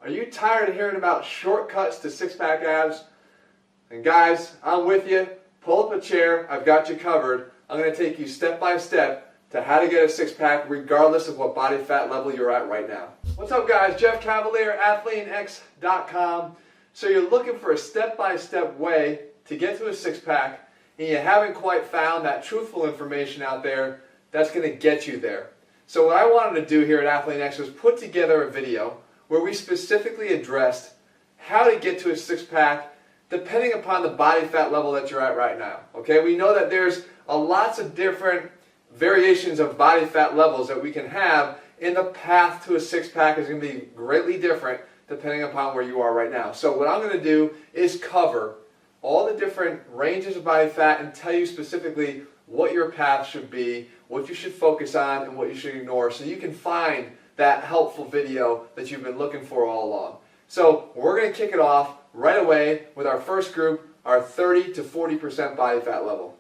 Are you tired of hearing about shortcuts to six-pack abs? And guys, I'm with you. Pull up a chair. I've got you covered. I'm going to take you step by step to how to get a six-pack regardless of what body fat level you're at right now. What's up guys? Jeff Cavaliere, AthleanX.com. So you're looking for a step-by-step way to get to a six-pack and you haven't quite found that truthful information out there that's going to get you there. So what I wanted to do here at AthleanX was put together a video where we specifically addressed how to get to a six-pack depending upon the body fat level that you're at right now. Okay, we know that there's lots of different variations of body fat levels that we can have, and the path to a six-pack is going to be greatly different depending upon where you are right now. So what I'm going to do is cover all the different ranges of body fat and tell you specifically what your path should be, what you should focus on, and what you should ignore so you can find that helpful video that you've been looking for all along. So we're going to kick it off right away with our first group, our 30 to 40% body fat level.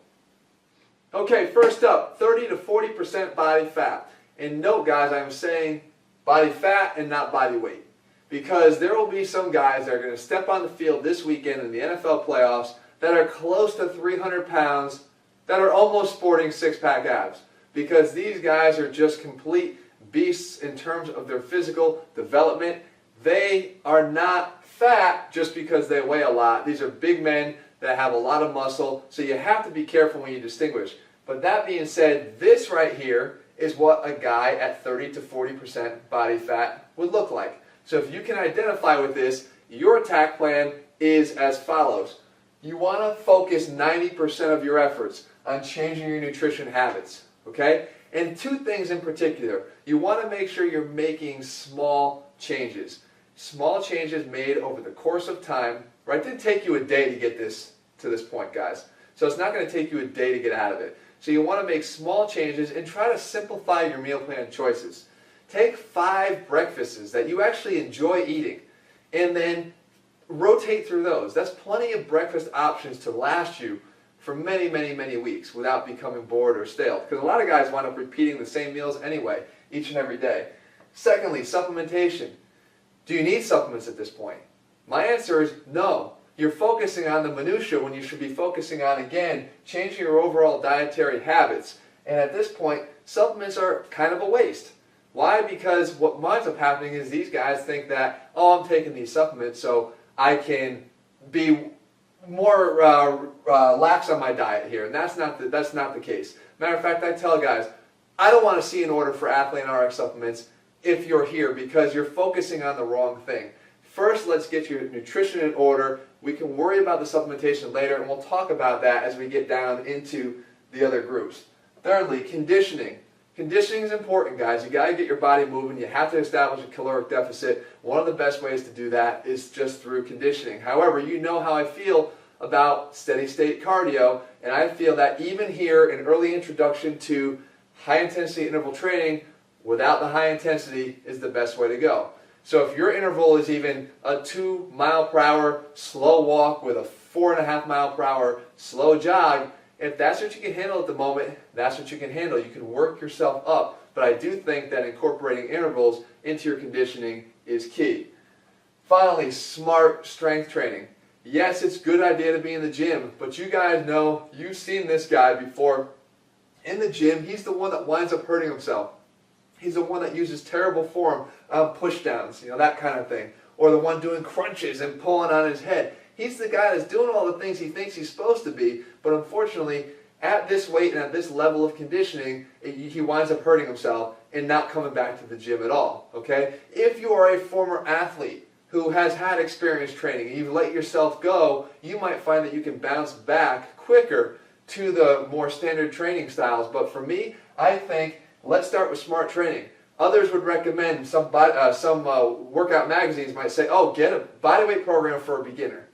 Okay, first up, 30 to 40% body fat. And note guys, I'm saying body fat and not body weight. Because there will be some guys that are going to step on the field this weekend in the NFL playoffs that are close to 300 pounds that are almost sporting six-pack abs. Because these guys are just complete beasts in terms of their physical development. They are not fat just because they weigh a lot. These are big men that have a lot of muscle, so you have to be careful when you distinguish. But that being said, this right here is what a guy at 30 to 40% body fat would look like. So if you can identify with this, your attack plan is as follows. You want to focus 90% of your efforts on changing your nutrition habits, okay? And two things in particular. You want to make sure you're making small changes. Small changes made over the course of time. Right? It didn't take you a day to get this to this point, guys. So it's not going to take you a day to get out of it. So you want to make small changes and try to simplify your meal plan choices. Take 5 breakfasts that you actually enjoy eating and then rotate through those. That's plenty of breakfast options to last you for many, many, many weeks without becoming bored or stale. Because a lot of guys wind up repeating the same meals anyway, each and every day. Secondly, supplementation. Do you need supplements at this point? My answer is no. You're focusing on the minutia when you should be focusing on, again, changing your overall dietary habits. And at this point, supplements are kind of a waste. Why? Because what winds up happening is these guys think that, oh, I'm taking these supplements so I can be more lax on my diet here, and that's not the case. Matter of fact, I tell guys, I don't want to see an order for Athlean RX supplements if you're here because you're focusing on the wrong thing. First, let's get your nutrition in order. We can worry about the supplementation later, and we'll talk about that as we get down into the other groups. Thirdly, conditioning. Conditioning is important, guys. You got to get your body moving. You have to establish a caloric deficit. One of the best ways to do that is just through conditioning. However, you know how I feel about steady state cardio, and I feel that even here, an early introduction to high intensity interval training without the high intensity is the best way to go. So if your interval is even a 2 mile per hour slow walk with a 4.5 mile per hour slow jog, if that's what you can handle at the moment, that's what you can handle. You can work yourself up, but I do think that incorporating intervals into your conditioning is key. Finally, smart strength training. Yes, it's a good idea to be in the gym, but you guys know, you've seen this guy before. In the gym, he's the one that winds up hurting himself. He's the one that uses terrible form push downs, that kind of thing. Or the one doing crunches and pulling on his head. He's the guy that's doing all the things he thinks he's supposed to be, but unfortunately, at this weight and at this level of conditioning, he winds up hurting himself and not coming back to the gym at all, okay? If you are a former athlete who has had experience training and you've let yourself go, you might find that you can bounce back quicker to the more standard training styles. But for me, I think let's start with smart training. Others would recommend, some workout magazines might say, oh, get a bodyweight program for a beginner.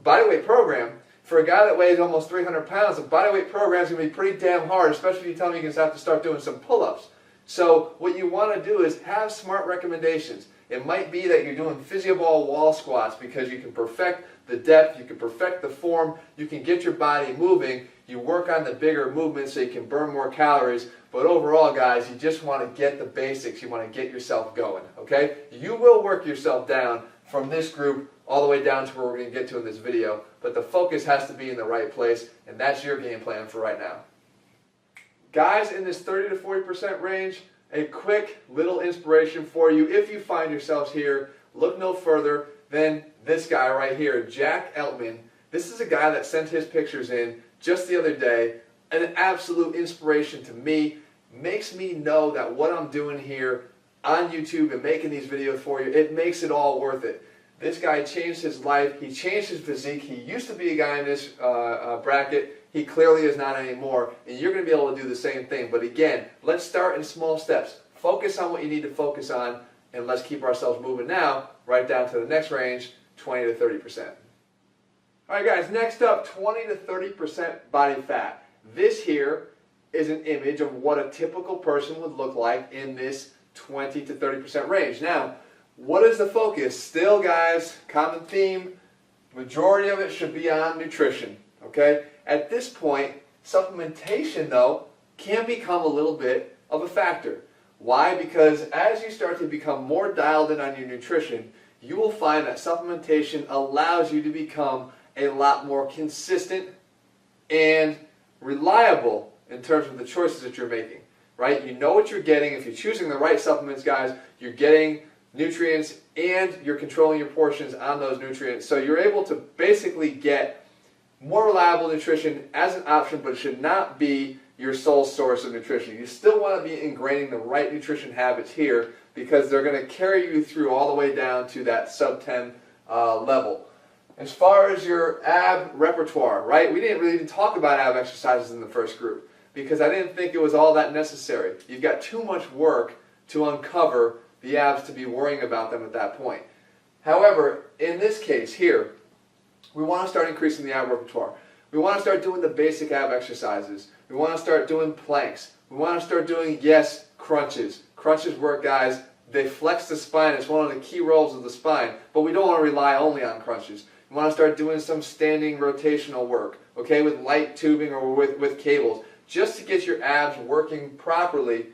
Bodyweight program, for a guy that weighs almost 300 pounds, a bodyweight program is going to be pretty damn hard, especially if you tell me you're going to have to start doing some pull-ups. So what you want to do is have smart recommendations. It might be that you're doing physio-ball wall squats because you can perfect the depth, you can perfect the form, you can get your body moving, you work on the bigger movements so you can burn more calories, But overall, guys, you just want to get the basics. You want to get yourself going, okay? You will work yourself down from this group all the way down to where we're going to get to in this video, but the focus has to be in the right place, and that's your game plan for right now. Guys, in this 30 to 40% range, a quick little inspiration for you. If you find yourselves here, look no further than this guy right here, Jack Eltman. This is a guy that sent his pictures in just the other day. An absolute inspiration to me. Makes me know that what I'm doing here on YouTube and making these videos for you, it makes it all worth it. This guy changed his life. He changed his physique. He used to be a guy in this bracket. He clearly is not anymore, and you're going to be able to do the same thing. But again, let's start in small steps. Focus on what you need to focus on, and let's keep ourselves moving now, right down to the next range, 20 to 30%. All right, guys, next up, 20 to 30% body fat. This here is an image of what a typical person would look like in this 20 to 30% range. Now, what is the focus? Still, guys, common theme, majority of it should be on nutrition, okay? At this point, supplementation, though, can become a little bit of a factor. Why? Because as you start to become more dialed in on your nutrition, you will find that supplementation allows you to become a lot more consistent and reliable in terms of the choices that you're making, right? You know what you're getting. If you're choosing the right supplements, guys, you're getting nutrients and you're controlling your portions on those nutrients. So you're able to basically get more reliable nutrition as an option, but it should not be your sole source of nutrition. You still want to be ingraining the right nutrition habits here because they're going to carry you through all the way down to that sub 10 level. As far as your ab repertoire, right? We didn't really even talk about ab exercises in the first group because I didn't think it was all that necessary. You've got too much work to uncover the abs to be worrying about them at that point. However, in this case here, we want to start increasing the ab repertoire. We want to start doing the basic ab exercises. We want to start doing planks. We want to start doing, yes, crunches. Crunches work, guys. They flex the spine. It's one of the key roles of the spine, but we don't want to rely only on crunches. We want to start doing some standing rotational work, okay, with light tubing or with cables, just to get your abs working properly.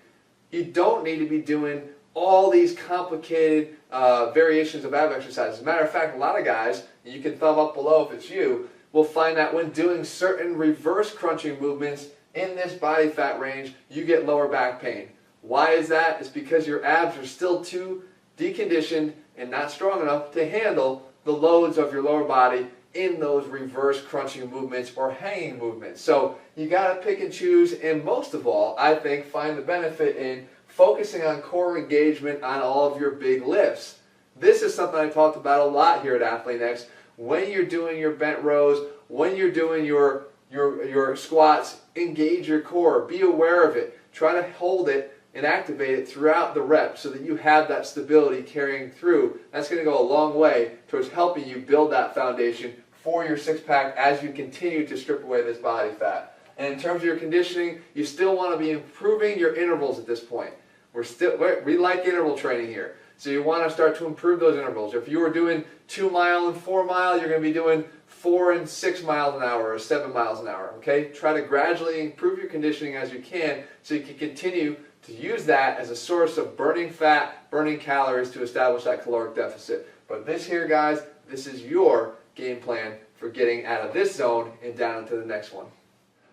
You don't need to be doing all these complicated variations of ab exercises. As a matter of fact, a lot of guys, you can thumb up below if it's you, will find that when doing certain reverse crunching movements in this body fat range, you get lower back pain. Why is that? It's because your abs are still too deconditioned and not strong enough to handle the loads of your lower body in those reverse crunching movements or hanging movements. So you got to pick and choose, and most of all, I think, find the benefit in focusing on core engagement on all of your big lifts. This is something I talked about a lot here at AthleanX. When you're doing your bent rows, when you're doing your squats, engage your core. Be aware of it. Try to hold it and activate it throughout the rep so that you have that stability carrying through. That's going to go a long way towards helping you build that foundation for your six-pack as you continue to strip away this body fat. And in terms of your conditioning, you still want to be improving your intervals at this point. We like interval training here. So you want to start to improve those intervals. If you were doing 2 mile and 4 mile, you're going to be doing 4 and 6 miles an hour or 7 miles an hour. Okay? Try to gradually improve your conditioning as you can so you can continue to use that as a source of burning fat, burning calories to establish that caloric deficit. But this here, guys, this is your game plan for getting out of this zone and down into the next one.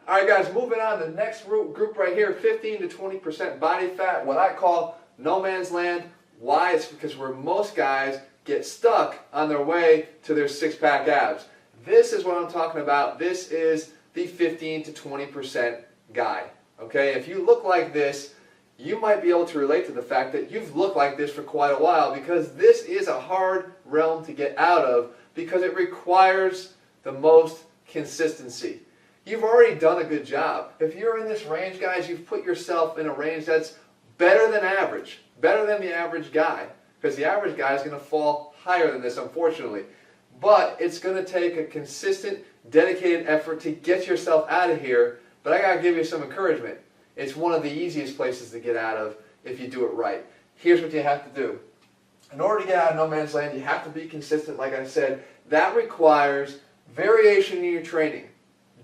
All right, guys, moving on to the next group right here, 15 to 20% body fat, what I call no man's land. Why? It's because where most guys get stuck on their way to their six-pack abs. This is what I'm talking about. This is the 15 to 20% guy. Okay, if you look like this, you might be able to relate to the fact that you've looked like this for quite a while, because this is a hard realm to get out of because it requires the most consistency. You've already done a good job. If you're in this range, guys, you've put yourself in a range that's better than average, better than the average guy, because the average guy is going to fall higher than this, unfortunately. But it's going to take a consistent, dedicated effort to get yourself out of here. But I got to give you some encouragement. It's one of the easiest places to get out of if you do it right. Here's what you have to do. In order to get out of no man's land, you have to be consistent, like I said. That requires variation in your training.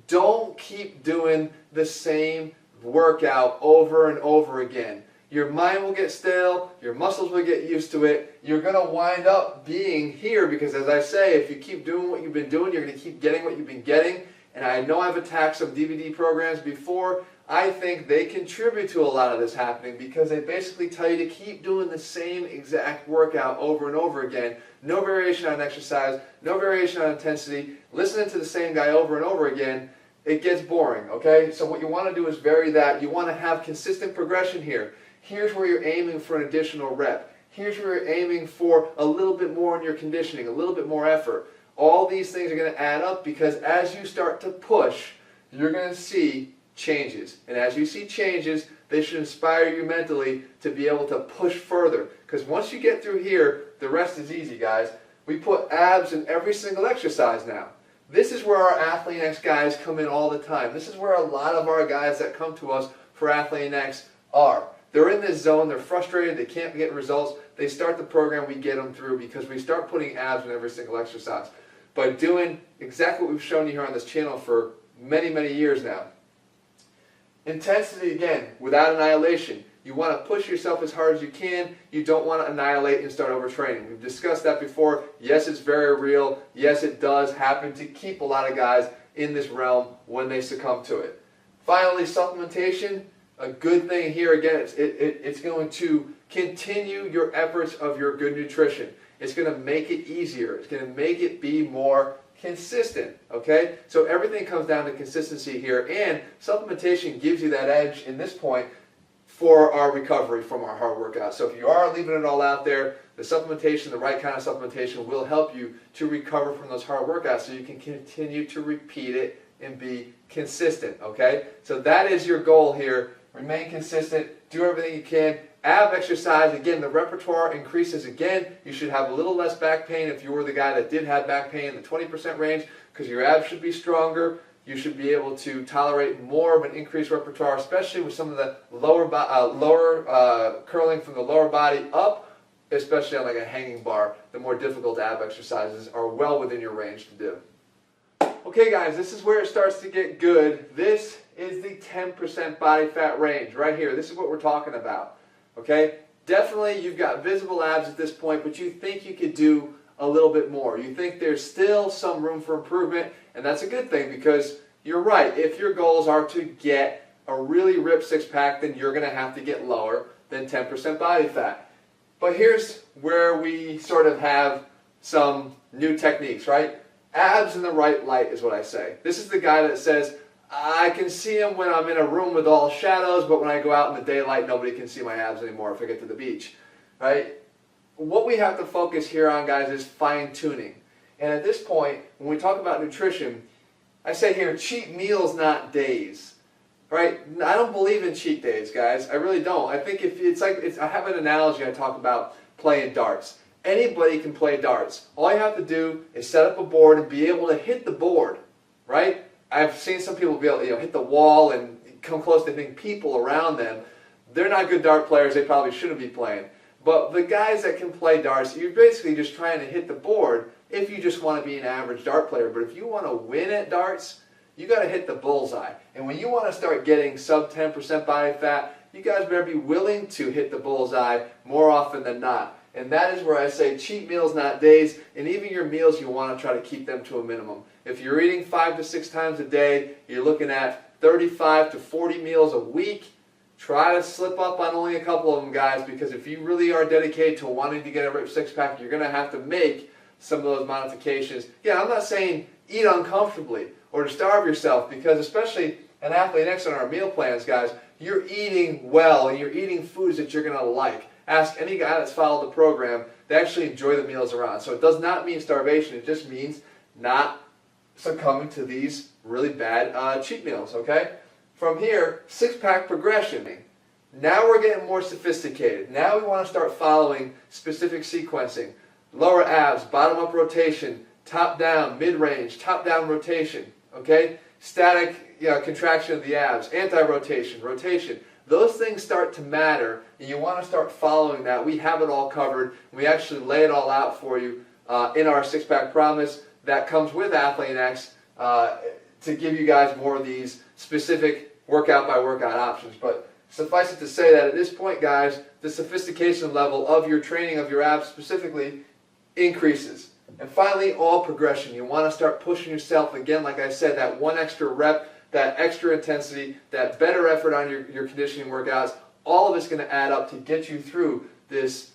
Don't keep doing the same workout over and over again. Your mind will get stale, your muscles will get used to it, you're going to wind up being here because, as I say, if you keep doing what you've been doing, you're going to keep getting what you've been getting. And I know I've attacked some DVD programs before. I think they contribute to a lot of this happening because they basically tell you to keep doing the same exact workout over and over again. No variation on exercise, no variation on intensity, listening to the same guy over and over again. It gets boring, okay? So what you want to do is vary that. You want to have consistent progression here. Here's where you're aiming for an additional rep. Here's where you're aiming for a little bit more in your conditioning, a little bit more effort. All these things are going to add up because as you start to push, you're going to see changes. And as you see changes, they should inspire you mentally to be able to push further. Because once you get through here, the rest is easy, guys. We put abs in every single exercise now. This is where our Athlete X guys come in all the time. This is where a lot of our guys that come to us for Athlete X are. They're in this zone, they're frustrated, they can't get results. They start the program, we get them through because we start putting abs in every single exercise. By doing exactly what we've shown you here on this channel for many, many years now. Intensity, again, without annihilation. You want to push yourself as hard as you can. You don't want to annihilate and start overtraining. We've discussed that before. Yes, it's very real. Yes, it does happen to keep a lot of guys in this realm when they succumb to it. Finally, supplementation. A good thing here, again, it's going to continue your efforts of your good nutrition. It's going to make it easier. It's going to make it be more consistent, okay? So everything comes down to consistency here, and supplementation gives you that edge in this point for our recovery from our hard workouts. So if you are leaving it all out there, the supplementation, the right kind of supplementation will help you to recover from those hard workouts so you can continue to repeat it and be consistent, okay? So that is your goal here. Remain consistent, do everything you can. Ab exercise, again, the repertoire increases again. You should have a little less back pain if you were the guy that did have back pain in the 20% range because your abs should be stronger. You should be able to tolerate more of an increased repertoire, especially with some of the lower curling from the lower body up, especially on like a hanging bar. The more difficult ab exercises are well within your range to do. Okay guys, this is where it starts to get good. This is the 10% body fat range right here. This is what we're talking about. Okay? Definitely you've got visible abs at this point, but you think you could do a little bit more. You think there's still some room for improvement, and that's a good thing because you're right. If your goals are to get a really ripped six-pack, then you're going to have to get lower than 10% body fat. But here's where we sort of have some new techniques, right? Abs in the right light is what I say. This is the guy that says, I can see them when I'm in a room with all shadows, but when I go out in the daylight, nobody can see my abs anymore if I get to the beach, right? What we have to focus here on, guys, is fine-tuning. And at this point, when we talk about nutrition, I say here, cheat meals, not days, right? I don't believe in cheat days, guys. I really don't. I think I have an analogy I talk about playing darts. Anybody can play darts. All you have to do is set up a board and be able to hit the board, right? I've seen some people be able to hit the wall and come close to hitting people around them. They're not good dart players. They probably shouldn't be playing. But the guys that can play darts, you're basically just trying to hit the board if you just want to be an average dart player. But if you want to win at darts, you got to hit the bullseye. And when you want to start getting sub 10% body fat, you guys better be willing to hit the bullseye more often than not. And that is where I say cheat meals, not days. And even your meals, you want to try to keep them to a minimum. If you're eating 5 to 6 times a day, you're looking at 35 to 40 meals a week. Try to slip up on only a couple of them, guys, because if you really are dedicated to wanting to get a ripped six-pack, you're going to have to make some of those modifications. Yeah, I'm not saying eat uncomfortably or to starve yourself, because especially an Athlete X on our meal plans, guys, you're eating well and you're eating foods that you're going to like. Ask any guy that's followed the program, they actually enjoy the meals around. So it does not mean starvation, it just means not succumbing to these really bad cheat meals, okay? From here, six-pack progression. Now we're getting more sophisticated. Now we want to start following specific sequencing. Lower abs, bottom-up rotation, top-down, mid-range, top-down rotation, okay? Static contraction of the abs, anti-rotation, rotation. Those things start to matter, and you want to start following that. We have it all covered. We actually lay it all out for you in our six-pack promise that comes with Athlete X to give you guys more of these specific workout by workout options. But suffice it to say that at this point, guys, the sophistication level of your training of your abs specifically increases. And finally, all progression. You want to start pushing yourself again, like I said, that one extra rep, that extra intensity, that better effort on your conditioning workouts. All of it's going to add up to get you through this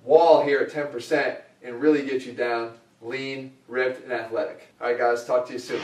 wall here at 10% and really get you down lean, ripped, and athletic. All right, guys, talk to you soon.